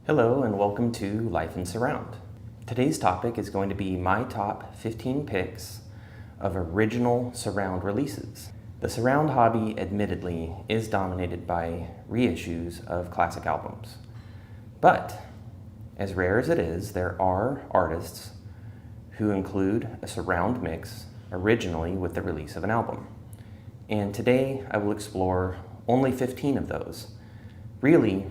Hello and welcome to Life in Surround. Today's topic is going to be my top 15 picks of original surround releases. The surround hobby, admittedly, is dominated by reissues of classic albums. But, as rare as it is, there are artists who include a surround mix originally with the release of an album. And today I will explore only 15 of those. Really,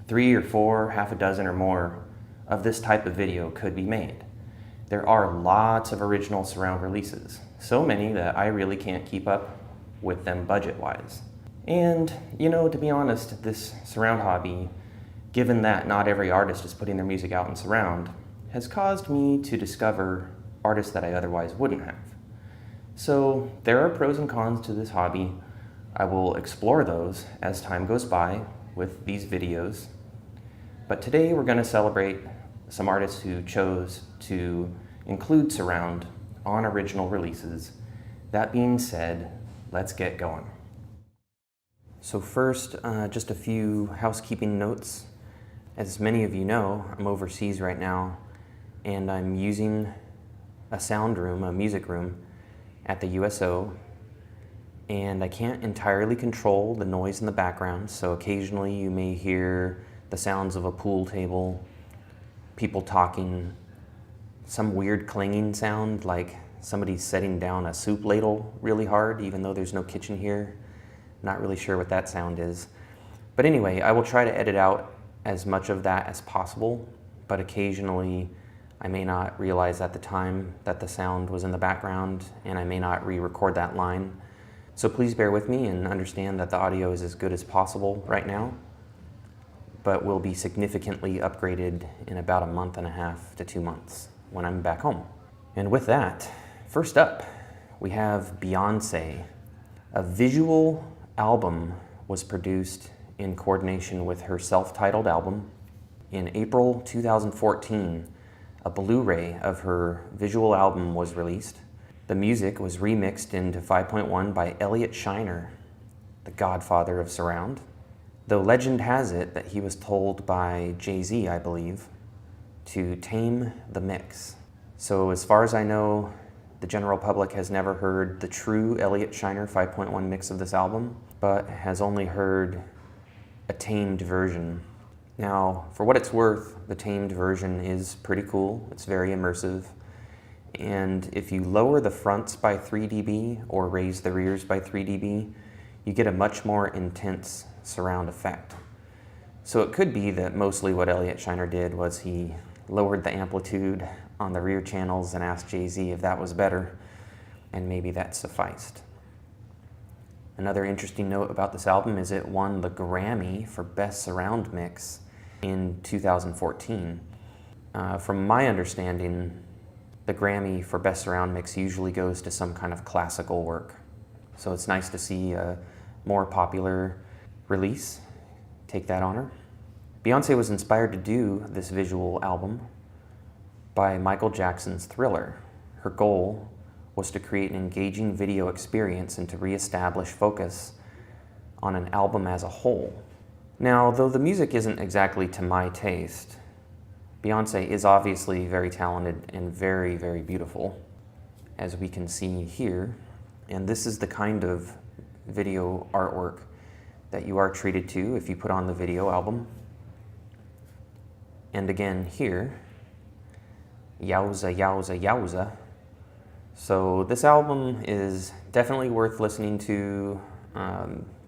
3 or 4, half a dozen or more of this type of video could be made. There are lots of original surround releases, so many that I really can't keep up with them budget-wise. And, to be honest, this surround hobby, given that not every artist is putting their music out in surround, has caused me to discover artists that I otherwise wouldn't have. So there are pros and cons to this hobby. I will explore those as time goes by with these videos. But today we're going to celebrate some artists who chose to include surround on original releases. That being said, let's get going. So first, just a few housekeeping notes. As many of you know, I'm overseas right now, and I'm using a sound room, a music room, at the USO, and I can't entirely control the noise in the background, so occasionally you may hear the sounds of a pool table, people talking, some weird clanging sound like somebody's setting down a soup ladle really hard, even though there's no kitchen here. Not really sure what that sound is. But anyway, I will try to edit out as much of that as possible, but occasionally I may not realize at the time that the sound was in the background, and I may not re-record that line. So please bear with me and understand that the audio is as good as possible right now, but will be significantly upgraded in about a month and a half to 2 months when I'm back home. And with that, first up, we have Beyonce. A visual album was produced in coordination with her self-titled album. In April 2014, a Blu-ray of her visual album was released. The music was remixed into 5.1 by Elliot Shiner, the godfather of surround. Though legend has it that he was told by Jay-Z, I believe, to tame the mix. So as far as I know, the general public has never heard the true Elliot Shiner 5.1 mix of this album, but has only heard a tamed version. Now, for what it's worth, the tamed version is pretty cool. It's very immersive. And if you lower the fronts by 3 dB or raise the rears by 3 dB, you get a much more intense surround effect. So it could be that mostly what Elliot Shiner did was he lowered the amplitude on the rear channels and asked Jay-Z if that was better, and maybe that sufficed. Another interesting note about this album is it won the Grammy for Best Surround Mix in 2014. From my understanding, the Grammy for Best Surround Mix usually goes to some kind of classical work. So it's nice to see a more popular release take that honor. Beyonce was inspired to do this visual album by Michael Jackson's Thriller. Her goal was to create an engaging video experience and to reestablish focus on an album as a whole. Now, though the music isn't exactly to my taste, Beyonce is obviously very talented and very, very beautiful, as we can see here. And this is the kind of video artwork that you are treated to if you put on the video album. And again here, yowza, yowza, yowza. So this album is definitely worth listening to,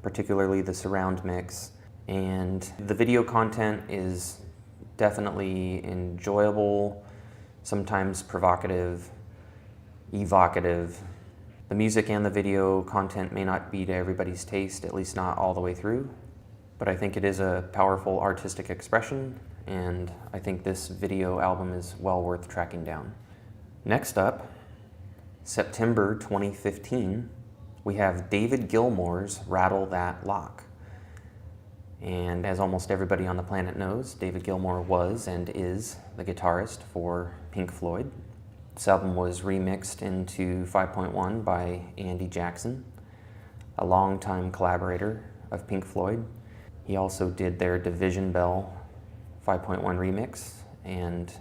particularly the surround mix. And the video content is definitely enjoyable, sometimes provocative, evocative. The music and the video content may not be to everybody's taste, at least not all the way through, but I think it is a powerful artistic expression, and I think this video album is well worth tracking down. Next up, September 2015, we have David Gilmour's Rattle That Lock. And as almost everybody on the planet knows, David Gilmour was and is the guitarist for Pink Floyd. This album was remixed into 5.1 by Andy Jackson, a longtime collaborator of Pink Floyd. He also did their Division Bell 5.1 remix, and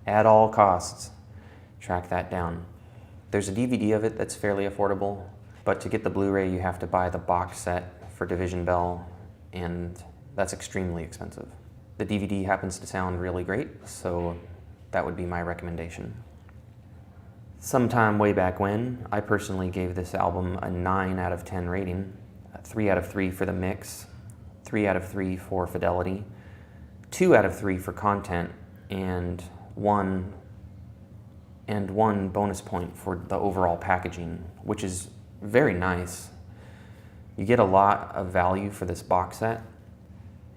at all costs, track that down. There's a DVD of it that's fairly affordable, but to get the Blu-ray you have to buy the box set for Division Bell, and that's extremely expensive. The DVD happens to sound really great, so that would be my recommendation. Sometime way back when, I personally gave this album a 9 out of 10 rating, 3 out of 3 for the mix, 3 out of 3 for fidelity, 2 out of 3 for content, and one bonus point for the overall packaging, which is very nice. You get a lot of value for this box set,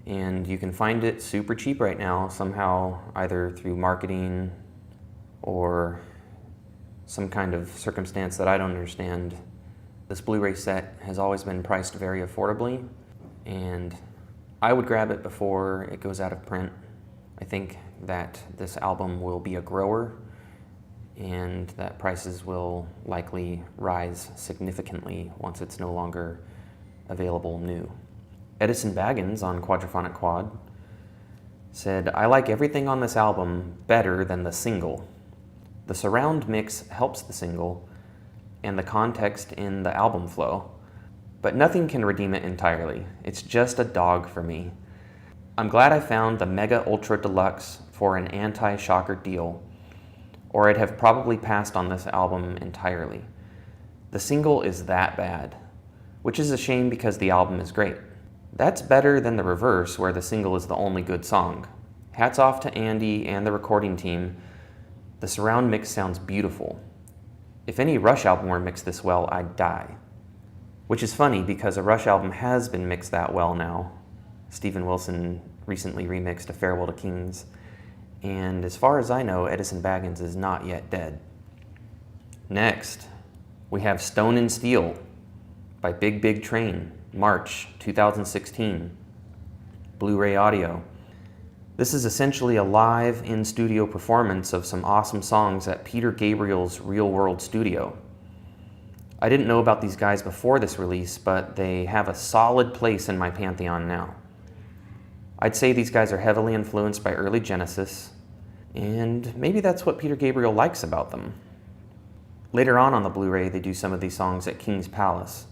and you can find it super cheap right now somehow, either through marketing or some kind of circumstance that I don't understand. This Blu-ray set has always been priced very affordably, and I would grab it before it goes out of print. I think that this album will be a grower and that prices will likely rise significantly once it's no longer available new. Edison Baggins on Quadraphonic Quad said, "I like everything on this album better than the single. The surround mix helps the single and the context in the album flow, but nothing can redeem it entirely. It's just a dog for me. I'm glad I found the Mega Ultra Deluxe for an anti-shocker deal, or I'd have probably passed on this album entirely. The single is that bad, which is a shame because the album is great. That's better than the reverse, where the single is the only good song. Hats off to Andy and the recording team. The surround mix sounds beautiful. If any Rush album were mixed this well, I'd die." Which is funny because a Rush album has been mixed that well now. Steven Wilson recently remixed A Farewell to Kings, and as far as I know, Edison Baggins is not yet dead. Next, we have Stone and Steel by Big Big Train, March 2016, Blu-ray audio. This is essentially a live in-studio performance of some awesome songs at Peter Gabriel's Real World Studio. I didn't know about these guys before this release, but they have a solid place in my pantheon now. I'd say these guys are heavily influenced by early Genesis, and maybe that's what Peter Gabriel likes about them. Later on the Blu-ray, they do some of these songs at King's Palace,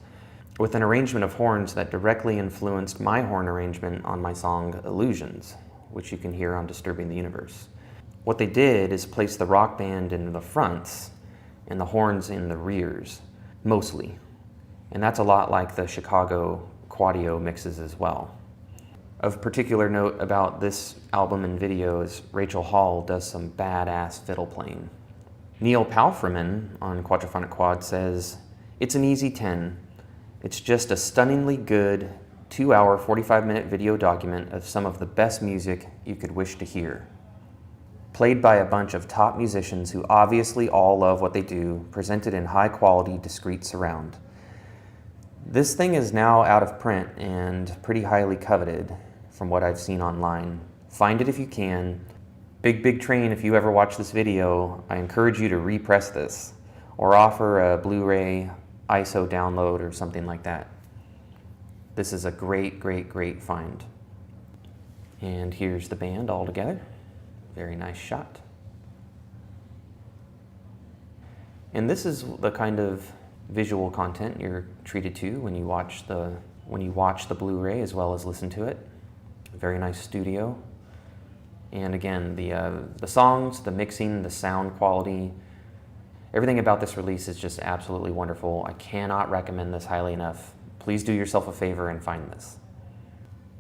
with an arrangement of horns that directly influenced my horn arrangement on my song Illusions, which you can hear on Disturbing the Universe. What they did is place the rock band in the fronts and the horns in the rears, mostly. And that's a lot like the Chicago Quadio mixes as well. Of particular note about this album and video is Rachel Hall does some badass fiddle playing. Neil Palfreman on Quadraphonic Quad says, "It's an easy 10. It's just a stunningly good 2-hour, 45-minute video document of some of the best music you could wish to hear. Played by a bunch of top musicians who obviously all love what they do, presented in high-quality, discrete surround. This thing is now out of print and pretty highly coveted from what I've seen online. Find it if you can. Big Big Train, if you ever watch this video, I encourage you to repress this or offer a Blu-ray ISO download or something like that. This is a great, great, great find." And here's the band all together. Very nice shot. And this is the kind of visual content you're treated to when you watch the Blu-ray as well as listen to it. Very nice studio. And again, the songs, the mixing, the sound quality, everything about this release is just absolutely wonderful. I cannot recommend this highly enough. Please do yourself a favor and find this.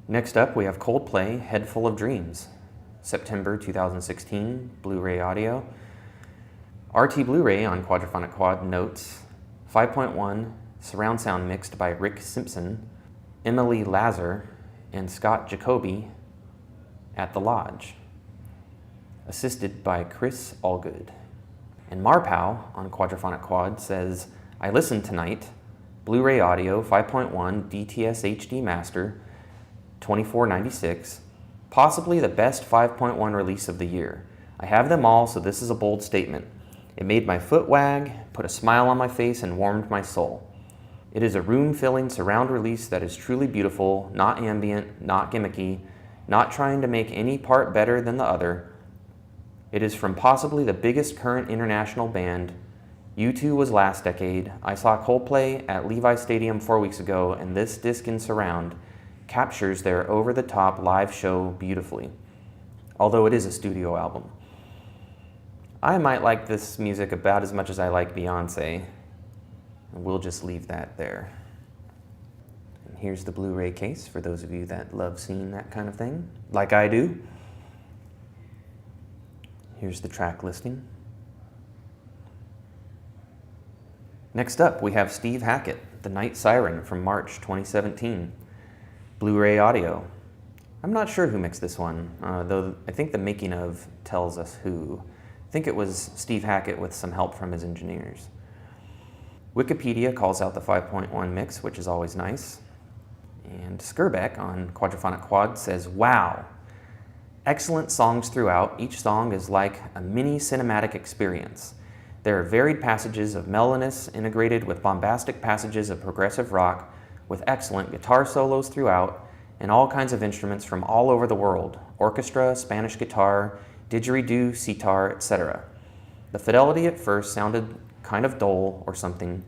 Next up, we have Coldplay, Head Full of Dreams, September 2016, Blu-ray audio. RT Blu-ray on Quadraphonic Quad notes, 5.1, surround sound mixed by Rick Simpson, Emily Lazar, and Scott Jacoby at the Lodge, assisted by Chris Allgood. And Marpow on Quadraphonic Quad says, "I listened tonight, Blu-ray audio 5.1 DTS HD Master, $24.96, possibly the best 5.1 release of the year. I have them all, so this is a bold statement. It made my foot wag, put a smile on my face, and warmed my soul. It is a room-filling surround release that is truly beautiful, not ambient, not gimmicky, not trying to make any part better than the other. It is from possibly the biggest current international band. U2 was last decade. I saw Coldplay at Levi Stadium 4 weeks ago, and this disc in surround captures their over-the-top live show beautifully, although it is a studio album. I might like this music about as much as I like Beyonce, and we'll just leave that there. And here's the Blu-ray case for those of you that love seeing that kind of thing, like I do. Here's the track listing. Next up, we have Steve Hackett, The Night Siren from March 2017. Blu-ray audio. I'm not sure who mixed this one, though I think the making of tells us who. I think it was Steve Hackett with some help from his engineers. Wikipedia calls out the 5.1 mix, which is always nice. And Skirbeck on Quadraphonic Quad says, wow, excellent songs throughout. Each song is like a mini cinematic experience. There are varied passages of mellowness integrated with bombastic passages of progressive rock with excellent guitar solos throughout and all kinds of instruments from all over the world, orchestra, Spanish guitar, didgeridoo, sitar, etc. The fidelity at first sounded kind of dull or something,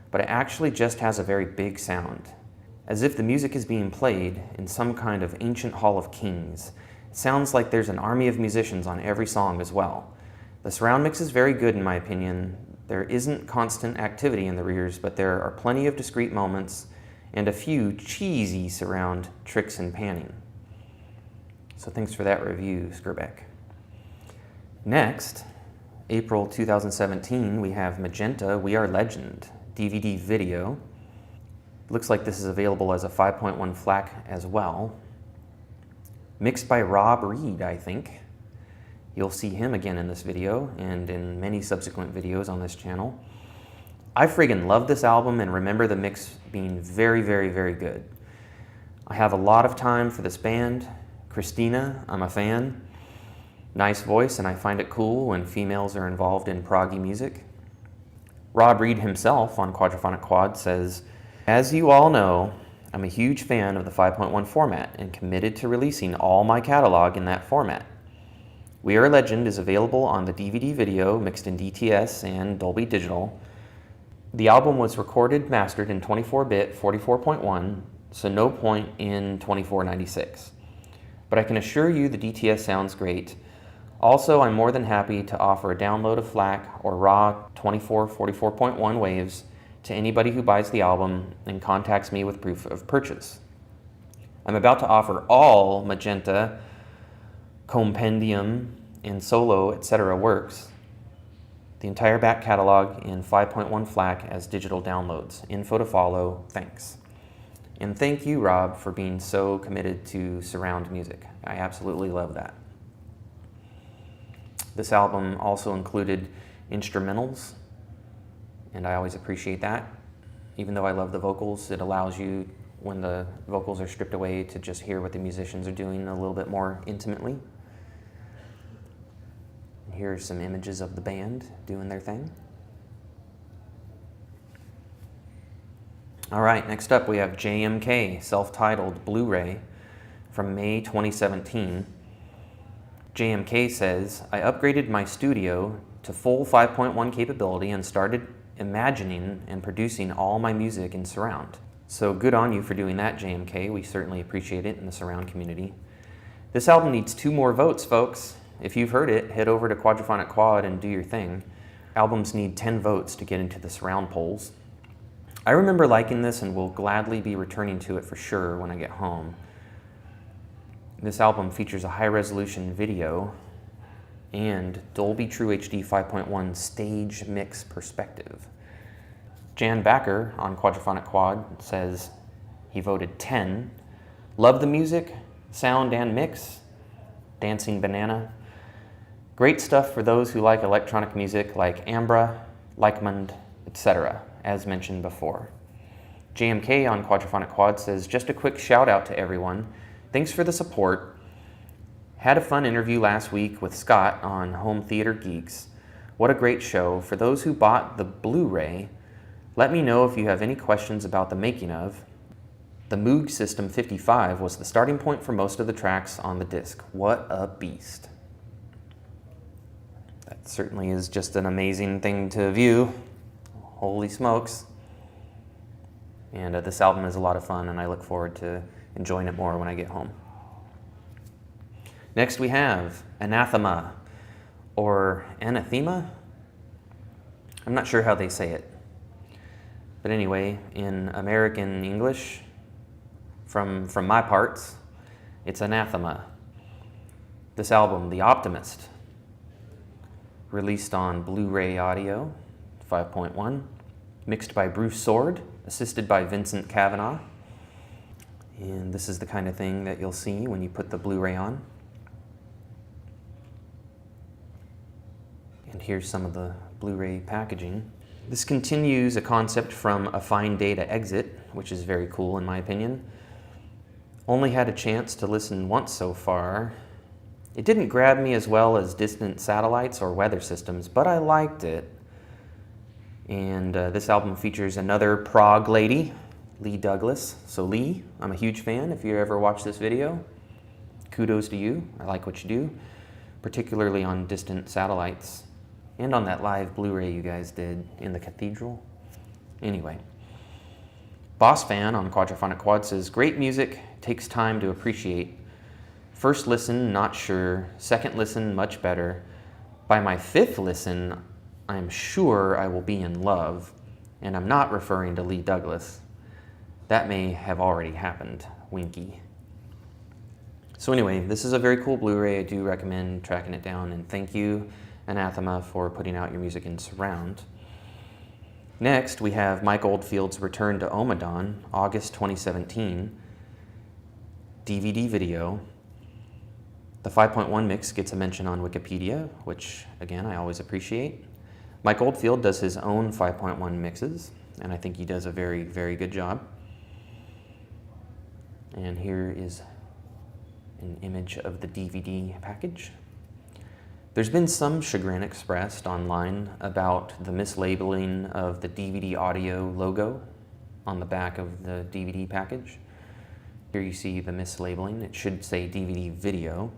but it actually just has a very big sound, as if the music is being played in some kind of ancient hall of kings. It sounds like there's an army of musicians on every song as well. The surround mix is very good in my opinion. There isn't constant activity in the rears, but there are plenty of discrete moments and a few cheesy surround tricks and panning. So thanks for that review, Skirbeck. Next, April 2017, we have Magenta, We Are Legend, DVD video. Looks like this is available as a 5.1 FLAC as well. Mixed by Rob Reed, I think. You'll see him again in this video and in many subsequent videos on this channel. I friggin' love this album and remember the mix being very, very, very good. I have a lot of time for this band. Christina, I'm a fan. Nice voice, and I find it cool when females are involved in proggy music. Rob Reed himself on Quadraphonic Quad says, as you all know, I'm a huge fan of the 5.1 format and committed to releasing all my catalog in that format. We Are Legend is available on the DVD video mixed in DTS and Dolby Digital. The album was recorded, mastered in 24-bit 44.1, so no point in 2496. But I can assure you the DTS sounds great. Also, I'm more than happy to offer a download of FLAC or raw 44.1 waves to anybody who buys the album and contacts me with proof of purchase. I'm about to offer all Magenta, Compendium, and Solo, etc. works, the entire back catalog in 5.1 FLAC as digital downloads. Info to follow, thanks. And thank you, Rob, for being so committed to surround music. I absolutely love that. This album also included instrumentals, and I always appreciate that. Even though I love the vocals, it allows you, when the vocals are stripped away, to just hear what the musicians are doing a little bit more intimately. Here are some images of the band doing their thing. All right, next up we have JMK, self-titled Blu-ray from May 2017. JMK says, I upgraded my studio to full 5.1 capability and started imagining and producing all my music in surround. So good on you for doing that, JMK. We certainly appreciate it in the surround community. This album needs 2 more votes, folks. If you've heard it, head over to Quadraphonic Quad and do your thing. Albums need 10 votes to get into the surround polls. I remember liking this and will gladly be returning to it for sure when I get home. This album features a high-resolution video and Dolby True HD 5.1 stage mix perspective. Jan Backer on Quadraphonic Quad says he voted 10. Love the music, sound and mix. Dancing Banana. Great stuff for those who like electronic music like Ambra, Leichmund, etc., as mentioned before. JMK on Quadraphonic Quad says, just a quick shout out to everyone. Thanks for the support. Had a fun interview last week with Scott on Home Theater Geeks. What a great show. For those who bought the Blu-ray, let me know if you have any questions about the making of. The Moog System 55 was the starting point for most of the tracks on the disc. What a beast. That certainly is just an amazing thing to view. Holy smokes. And this album is a lot of fun, and I look forward to enjoying it more when I get home. Next we have Anathema, or Anathema? I'm not sure how they say it. But anyway, in American English, from my parts, it's Anathema. This album, The Optimist, released on Blu-ray audio, 5.1, mixed by Bruce Sword, assisted by Vincent Cavanaugh. And this is the kind of thing that you'll see when you put the Blu-ray on. And here's some of the Blu-ray packaging. This continues a concept from A Fine Day to Exit, which is very cool in my opinion. Only had a chance to listen once so far. It didn't grab me as well as Distant Satellites or Weather Systems, but I liked it. And this album features another prog lady, Lee Douglas. So Lee, I'm a huge fan. If you ever watch this video, kudos to you. I like what you do, particularly on Distant Satellites and on that live Blu-ray you guys did in the cathedral. Anyway, Boss Fan on Quadraphonic Quad says, great music, takes time to appreciate. First listen, not sure. Second listen, much better. By my fifth listen, I'm sure I will be in love. And I'm not referring to Lee Douglas. That may have already happened. Winky. So anyway, this is a very cool Blu-ray. I do recommend tracking it down. And thank you, Anathema, for putting out your music in surround. Next, we have Mike Oldfield's Return to Omadon, August 2017, DVD video. The 5.1 mix gets a mention on Wikipedia, which, again, I always appreciate. Mike Oldfield does his own 5.1 mixes, and I think he does a very, very good job. And here is an image of the DVD package. There's been some chagrin expressed online about the mislabeling of the DVD audio logo on the back of the DVD package. Here you see the mislabeling. It should say DVD video.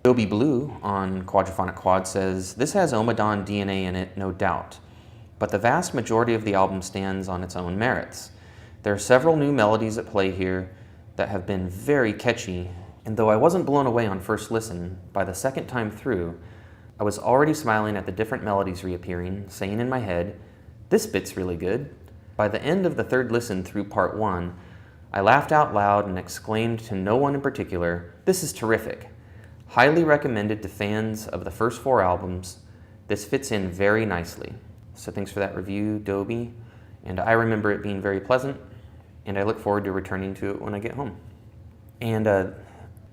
Adobe Blue on Quadraphonic Quad says, this has Omadon DNA in it, no doubt, but the vast majority of the album stands on its own merits. There are several new melodies at play here that have been very catchy, and though I wasn't blown away on first listen, by the second time through, I was already smiling at the different melodies reappearing, saying in my head, this bit's really good. By the end of the third listen through part one, I laughed out loud and exclaimed to no one in particular, this is terrific. Highly recommended to fans of the first four albums. This fits in very nicely. So thanks for that review, Dobie. And I remember it being very pleasant, and I look forward to returning to it when I get home. And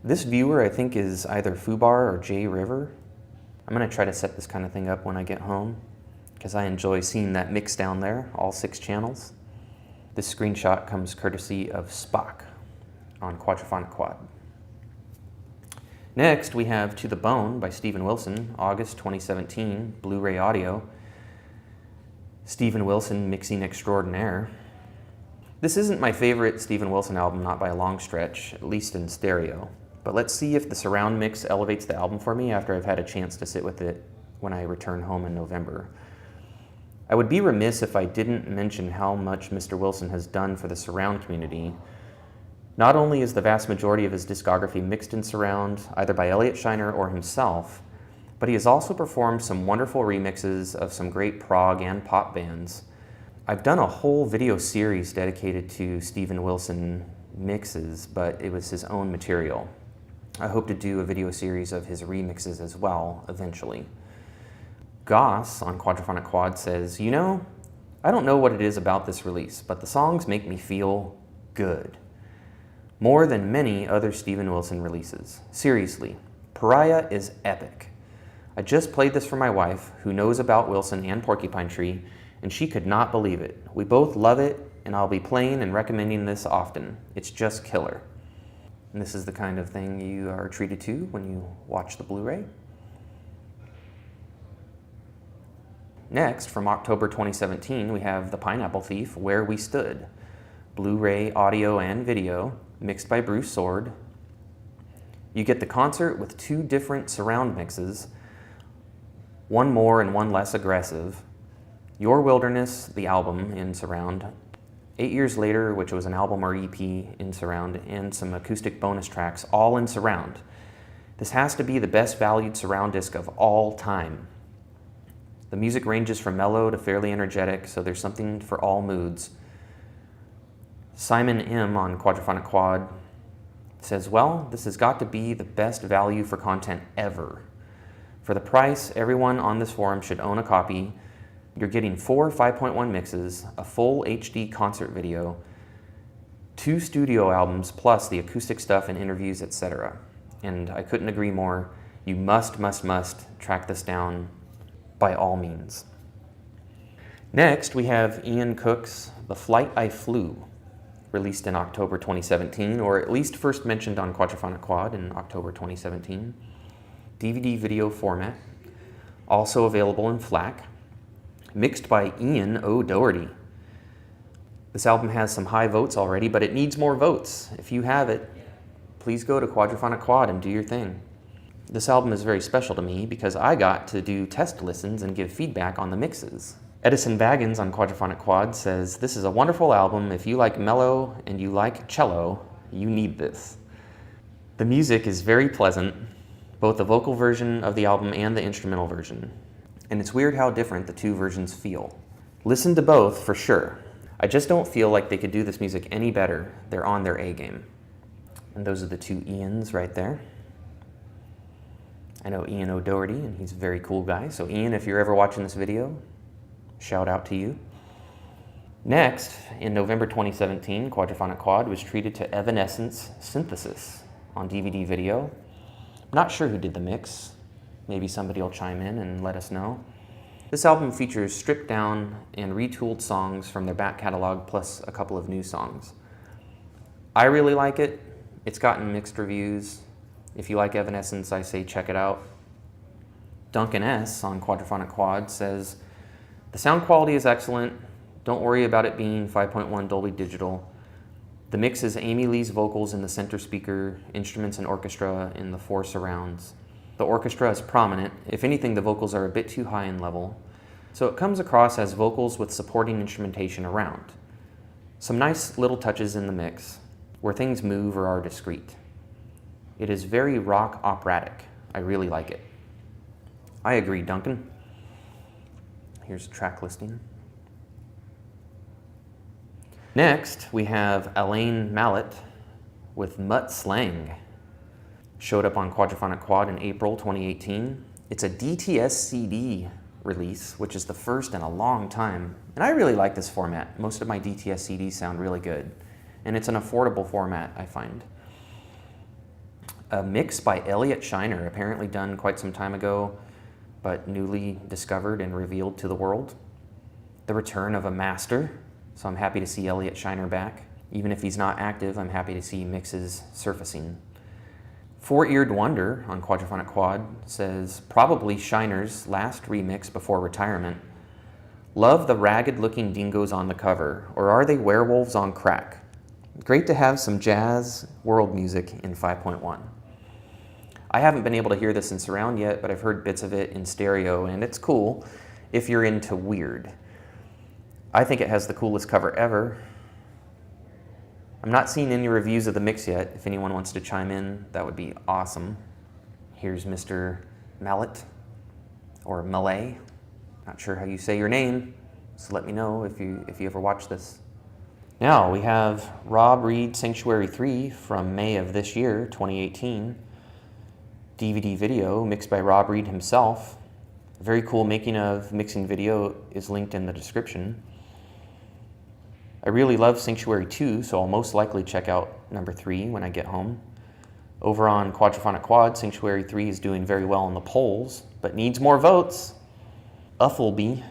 this viewer, I think, is either Fubar or Jay River. I'm gonna try to set this kind of thing up when I get home, because I enjoy seeing that mix down there, all 6 channels. This screenshot comes courtesy of Spock on Quadraphonic Quad. Next, we have To the Bone by Steven Wilson, August 2017, Blu-ray audio. Steven Wilson mixing extraordinaire. This isn't my favorite Steven Wilson album, not by a long stretch, at least in stereo. But let's see if the surround mix elevates the album for me after I've had a chance to sit with it when I return home in November. I would be remiss if I didn't mention how much Mr. Wilson has done for the surround community. Not only is the vast majority of his discography mixed in surround, either by Elliot Shiner or himself, but he has also performed some wonderful remixes of some great prog and pop bands. I've done a whole video series dedicated to Steven Wilson mixes, but it was his own material. I hope to do a video series of his remixes as well, eventually. Goss on Quadraphonic Quad says, you know, I don't know what it is about this release, but the songs make me feel good. More than many other Steven Wilson releases. Seriously, Pariah is epic. I just played this for my wife, who knows about Wilson and Porcupine Tree, and she could not believe it. We both love it, and I'll be playing and recommending this often. It's just killer. And this is the kind of thing you are treated to when you watch the Blu-ray. Next, from October 2017, we have The Pineapple Thief, Where We Stood, Blu-ray audio and video, mixed by Bruce Sword. You get the concert with 2 different surround mixes, one more and one less aggressive. Your Wilderness, the album in surround, 8 Years Later, which was an album or EP in surround, and some acoustic bonus tracks, all in surround. This has to be the best valued surround disc of all time. The music ranges from mellow to fairly energetic, so there's something for all moods. Simon M. on Quadraphonic Quad says, well, this has got to be the best value for content ever. For the price, everyone on this forum should own a copy. You're getting 4 5.1 mixes, a full HD concert video, 2 studio albums, plus the acoustic stuff and interviews, etc. And I couldn't agree more. You must track this down by all means. Next, we have Ian Cook's The Flight I Flew, released in October 2017, or at least first mentioned on Quadraphonic Quad in October 2017. DVD video format, also available in FLAC, mixed by Ian O'Doherty. This album has some high votes already, but it needs more votes. If you have it, please go to Quadraphonic Quad and do your thing. This album is very special to me because I got to do test listens and give feedback on the mixes. Edison Baggins on Quadraphonic Quad says, this is a wonderful album. If you like mellow and you like cello, you need this. The music is very pleasant, both the vocal version of the album and the instrumental version. And it's weird how different the 2 versions feel. Listen to both for sure. I just don't feel like they could do this music any better. They're on their A game. And those are the 2 Ians right there. I know Ian O'Doherty, and he's a very cool guy. So Ian, if you're ever watching this video, shout out to you. Next, in November 2017, Quadraphonic Quad was treated to Evanescence Synthesis on DVD video. I'm not sure who did the mix. Maybe somebody will chime in and let us know. This album features stripped down and retooled songs from their back catalog, plus a couple of new songs. I really like it. It's gotten mixed reviews. If you like Evanescence, I say check it out. Duncan S. on Quadraphonic Quad says, the sound quality is excellent. Don't worry about it being 5.1 Dolby Digital. The mix is Amy Lee's vocals in the center speaker, instruments and orchestra in the 4 surrounds. The orchestra is prominent. If anything, the vocals are a bit too high in level. So it comes across as vocals with supporting instrumentation around. Some nice little touches in the mix, where things move or are discreet. It is very rock operatic. I really like it. I agree, Duncan. Here's a track listing. Next, we have Elaine Mallet with Mutt Slang. Showed up on Quadraphonic Quad in April 2018. It's a DTS CD release, which is the first in a long time. And I really like this format. Most of my DTS CDs sound really good. And it's an affordable format, I find. A mix by Elliot Shiner, apparently done quite some time ago, but newly discovered and revealed to the world. The return of a master, so I'm happy to see Elliot Shiner back. Even if he's not active, I'm happy to see mixes surfacing. Four-Eared Wonder on Quadraphonic Quad says, probably Shiner's last remix before retirement. Love the ragged-looking dingoes on the cover, or are they werewolves on crack? Great to have some jazz world music in 5.1. I haven't been able to hear this in surround yet, but I've heard bits of it in stereo, and it's cool if you're into weird. I think it has the coolest cover ever. I'm not seeing any reviews of the mix yet. If anyone wants to chime in, that would be awesome. Here's Mr. Mallet, or Mallet. Not sure how you say your name, so let me know if you ever watch this. Now we have Rob Reed Sanctuary 3 from May of this year, 2018. DVD video mixed by Rob Reed himself. A very cool making of mixing video is linked in the description. I really love Sanctuary 2, so I'll most likely check out number 3 when I get home. Over on Quadraphonic Quad, Sanctuary 3 is doing very well in the polls, but needs more votes. Uffleby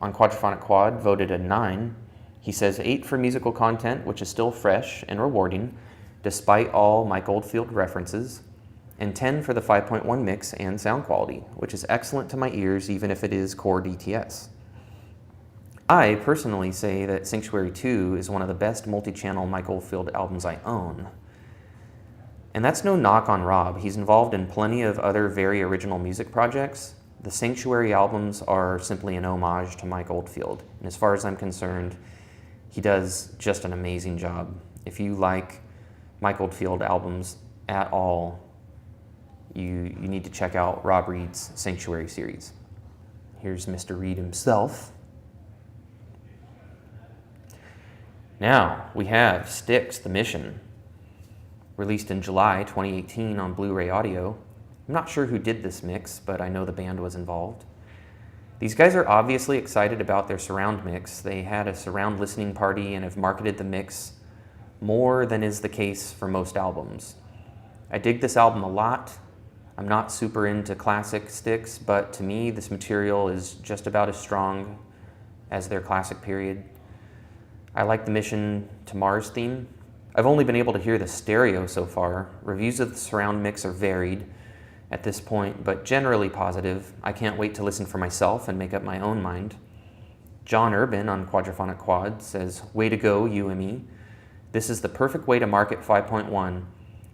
on Quadraphonic Quad voted a 9. He says 8 for musical content, which is still fresh and rewarding, despite all Mike Oldfield references, and 10 for the 5.1 mix and sound quality, which is excellent to my ears, even if it is core DTS. I personally say that Sanctuary 2 is one of the best multi-channel Mike Oldfield albums I own. And that's no knock on Rob. He's involved in plenty of other very original music projects. The Sanctuary albums are simply an homage to Mike Oldfield. And as far as I'm concerned, he does just an amazing job. If you like Mike Oldfield albums at all, you need to check out Rob Reed's Sanctuary series. Here's Mr. Reed himself. Now we have Styx, The Mission, released in July 2018 on Blu-ray audio. I'm not sure who did this mix, but I know the band was involved. These guys are obviously excited about their surround mix. They had a surround listening party and have marketed the mix more than is the case for most albums. I dig this album a lot. I'm not super into classic Styx, but to me this material is just about as strong as their classic period. I like the Mission to Mars theme. I've only been able to hear the stereo so far. Reviews of the surround mix are varied at this point, but generally positive. I can't wait to listen for myself and make up my own mind. John Urban on Quadraphonic Quad says, "Way to go, UME. This is the perfect way to market 5.1.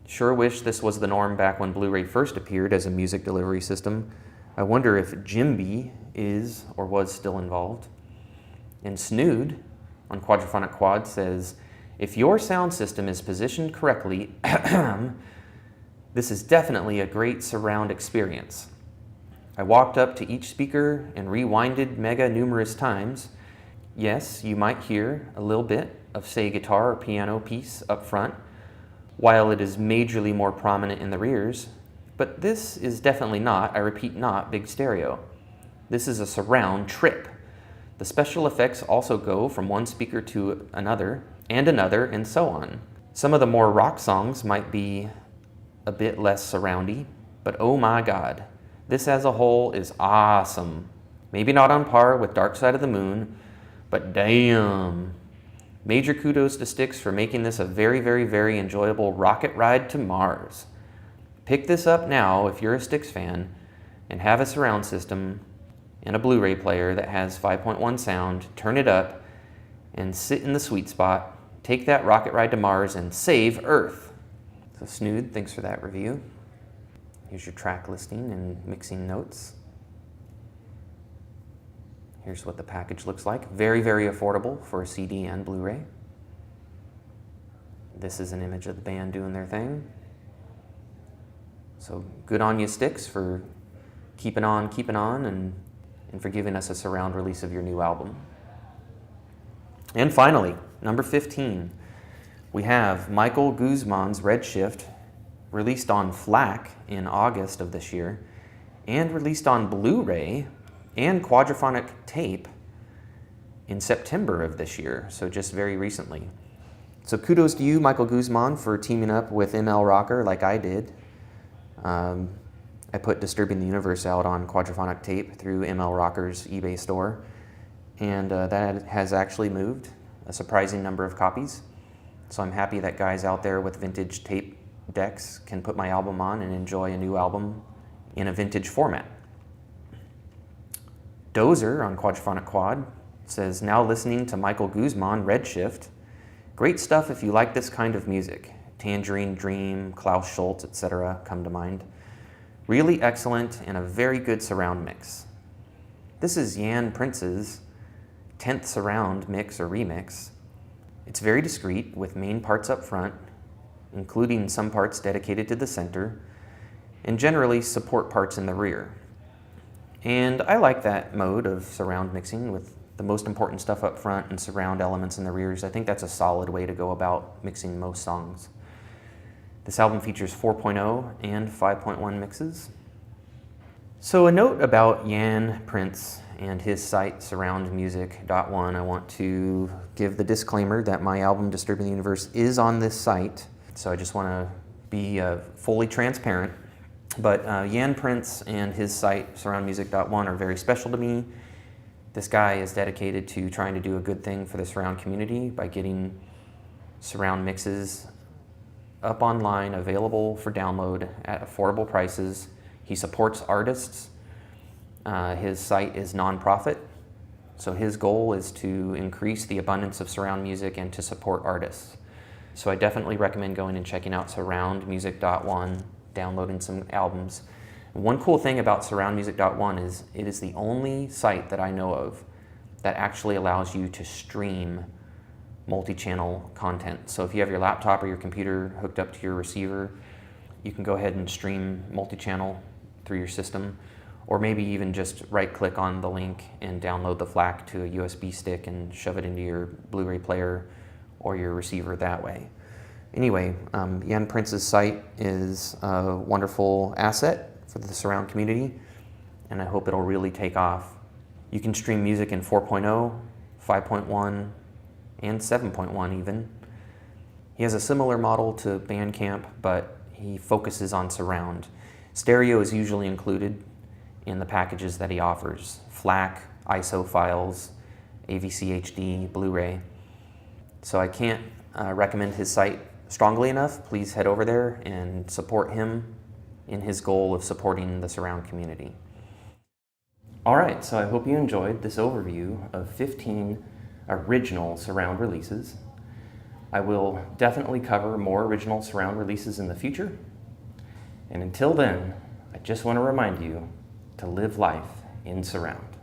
Sure wish this was the norm back when Blu-ray first appeared as a music delivery system. I wonder if Jimby is or was still involved." And Snood on Quadraphonic Quad says, "If your sound system is positioned correctly, this is definitely a great surround experience. I walked up to each speaker and rewinded mega numerous times. Yes, you might hear a little bit of, say, guitar or piano piece up front, while it is majorly more prominent in the rears, but this is definitely not, I repeat not, big stereo. This is a surround trip. The special effects also go from one speaker to another, and so on. Some of the more rock songs might be a bit less surroundy, but oh my god, this as a whole is awesome. Maybe not on par with Dark Side of the Moon, but damn. Major kudos to Styx for making this a very, very, very enjoyable rocket ride to Mars. Pick this up now if you're a Styx fan and have a surround system and a Blu-ray player that has 5.1 sound, turn it up and sit in the sweet spot. Take that rocket ride to Mars and save Earth." So Snood, thanks for that review. Here's your track listing and mixing notes. Here's what the package looks like. Very, very affordable for a CD and Blu-ray. This is an image of the band doing their thing. So good on you, Styx, for keeping on, and for giving us a surround release of your new album. And finally, number 15, we have Michael Guzman's Redshift, released on FLAC in August of this year, and released on Blu-ray and quadraphonic tape in September of this year, so just very recently. So kudos to you, Michael Guzman, for teaming up with ML Rocker like I did. I put Disturbing the Universe out on quadraphonic tape through ML Rocker's eBay store, and that has actually moved a surprising number of copies. So I'm happy that guys out there with vintage tape decks can put my album on and enjoy a new album in a vintage format. Dozer on Quadraphonic Quad says, "Now listening to Michael Guzman, Redshift. Great stuff if you like this kind of music. Tangerine Dream, Klaus Schultz, etc. come to mind. Really excellent and a very good surround mix. This is Yin Prince's 10th surround mix or remix. It's very discreet with main parts up front, including some parts dedicated to the center, and generally support parts in the rear. And I like that mode of surround mixing with the most important stuff up front and surround elements in the rears. I think that's a solid way to go about mixing most songs. This album features 4.0 and 5.1 mixes. So a note about Yin Prince and his site surroundmusic.one. I want to give the disclaimer that my album Disturbing the Universe is on this site, so I just want to be fully transparent. But Yin Prince and his site surroundmusic.one are very special to me. This guy is dedicated to trying to do a good thing for the surround community by getting surround mixes up online, available for download at affordable prices. He supports artists. His site is nonprofit, So his goal is to increase the abundance of surround music and to support artists. So I definitely recommend going and checking out surroundmusic.one, downloading some albums. One cool thing about surroundmusic.one is it is the only site that I know of that actually allows you to stream multi-channel content. So if you have your laptop or your computer hooked up to your receiver, you can go ahead and stream multi-channel through your system, or maybe even just right-click on the link and download the FLAC to a USB stick and shove it into your Blu-ray player or your receiver that way. Anyway, Yin Prince's site is a wonderful asset for the surround community, and I hope it'll really take off. You can stream music in 4.0, 5.1, and 7.1 even. He has a similar model to Bandcamp, but he focuses on surround. Stereo is usually included in the packages that he offers: FLAC, ISO files, AVC HD, Blu-ray. So I can't recommend his site strongly enough. Please head over there and support him in his goal of supporting the surround community. All right, so I hope you enjoyed this overview of 15 original surround releases. I will definitely cover more original surround releases in the future. And until then, I just want to remind you to live life in surround.